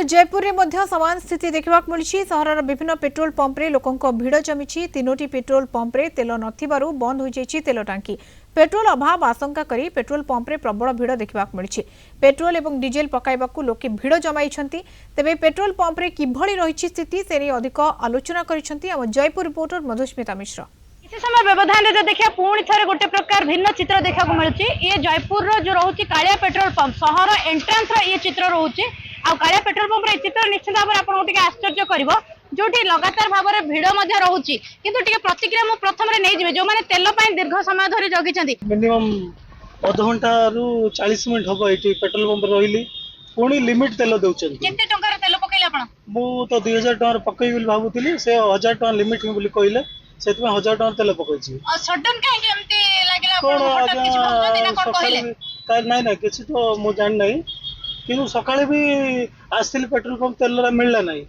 जयपुर में समान स्थिति देखा मिली। सहर विभिन्न पेट्रोल पंप रे लोकों भिड़ जमी। तीनोटी पेट्रोल पंप रे तेल नथिबारु बंद हो जाइछि तेल टांकी। पेट्रोल अभाव आशंका करी पेट्रोल पंप रे प्रबल भिड़ देखा मिली। पेट्रोल एवं डीजेल पकाइबाकू लोके भिड़ जमाइछन्ति। तेबे पेट्रोल पंप रे किभଳି रहिछि स्थिति से अधिक आलोचना करिसन्ति हम जयपुर रिपोर्टर मधुस्मिता मिश्र। किसी समय व्यवधान जो देखिए पुणी थे गोटे प्रकार भिन्न चित्र देखा मिलूँ। ये जयपुर जो रोचे कालिया पेट्रोल पंप सहर एंट्रांस ये चित्र रोचे आलिया पेट्रोल पंप चित्र निश्चित भाव आपको आश्चर्य कर जो लगातार भाव में भिड़ रोचे कि प्रतिक्रिया मुझे प्रथम नहीं जो मैंने तेल दीर्घ समय धरी जगी मिनिमम अध घंटा रु 40 मिनट हम ये पेट्रोल पंप रही पुणी लिमिट तेल दौरान केते टंकार तेल पकईले आपण मु तो 2000 टଙ୍କା पकई भावुली से 1000 टଙ୍କା लिमिट बोली कहले से 1000 टଙ୍କା तेल पकई सडन काहे एमती लागिला आपण किछ भौजन दिन कोन कहले नहीं ना किछ तो मु जान नहीं किंतु सकाळे भी आसिल पेट्रोल पंप तेल मिलला नहीं।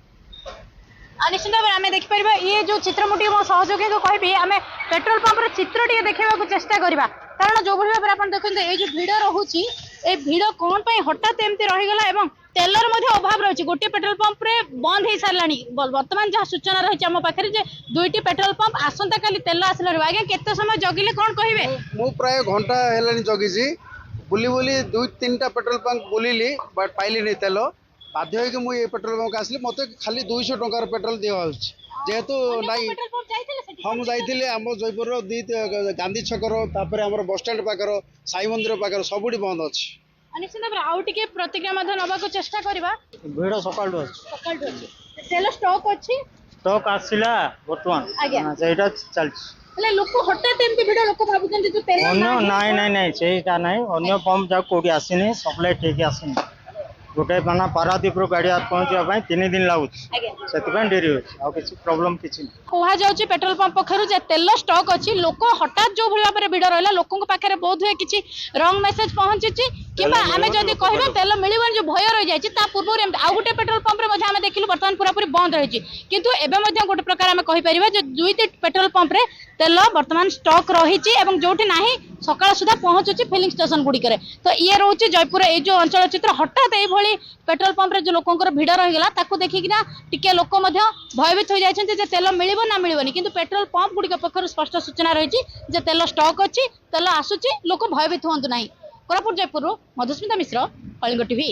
निश्चित भाव आम देखिपर ये जो चित्र मुझे मो सहयोगी को कहबी आम पेट्रोल पंप चित्र टे देखा चेष्टा करवा कारण जो भाव में आप देखते ये जो भिड़ रोचे ये भिड़ कौन हठात एमती रहीगला एवं तेलर अभाव रही गोटे पेट्रोल पंप रे बंद हो सारा बर्तमान जहाँ सूचना रही आम पाखे दुईटी पेट्रोल पंप आसंता काली तेल आसला आज्ञा केते समय जगिले कौन कहे मु प्राय घंटा है जगी बुली बुली 2-3टा पेट्रोल पंप बुलिली बट पाइली नहीं तेल बाध्य होगी मुझे पेट्रोल पंप आसली मत खाली 200 टंकार पेट्रोल दिया जेहेतु नाई हम जाइए आम जयपुर गांधी छकर आम बस स्टैंड पाखर साई मंदिर पाखर सबुठी बंद अच्छी निश्चित भाव आउ टिके प्रतिक्रिया नवा चेष्टा करवा भिड़ सकाळु तेल स्टॉक अच्छी स्टॉक आसिला वर्तमान सेटा चलछि लोक हठात एमती भिड़ लोक भाबुचंती जो तेल नहीं नहीं नहीं सेटा नहीं अन्य पंप जा कोठी आसीनी सप्लाई ठीक आसीनी गोटे माना पारादीप गाड़ी पहुंचा 3 दिन लगुच डेरी हो प्रॉब्लम किसी कह जाऊँ पेट्रोल पंप पक्षर तेल स्टॉक अच्छी लोक हठात जो भाव में भिड़ रहा लोकों पाखे बहुत हुए किसी रंग मेसेज पहुंची कि आम जब कह तेल मिलने जो भय रही जाए पूर्व आउ गोटे पेट्रोल पंप आम देखिलु बर्तमान पूरापूरी बंद रही किंतु एवं गोटे प्रकार आम कहीपर जो दुईटी पेट्रोल पंप रे तेल बर्तमान स्टॉक रही जो ना सकाळ सुधा पहुंचुची फिलिंग स्टेशन गुड़िक तो ये रोचे जयपुर ये जो अंचल चित्र हठात ये पेट्रोल पंप रे जो लोकंकर भिड़ रहीगला ताकू देखिकिना टिके लोक भयभीत हो जाइछन्ते तेल मिलिबो ना मिलिबोनी किंतु पेट्रोल पंप गुड़िक पक्षर स्पष्ट सूचना रही तेल स्टॉक अच्छी तेल आसुची लोक भयभीत हुंतु नाही। कोरापुट जयपुर मधुस्मिता मिश्र कलिंग टीवी।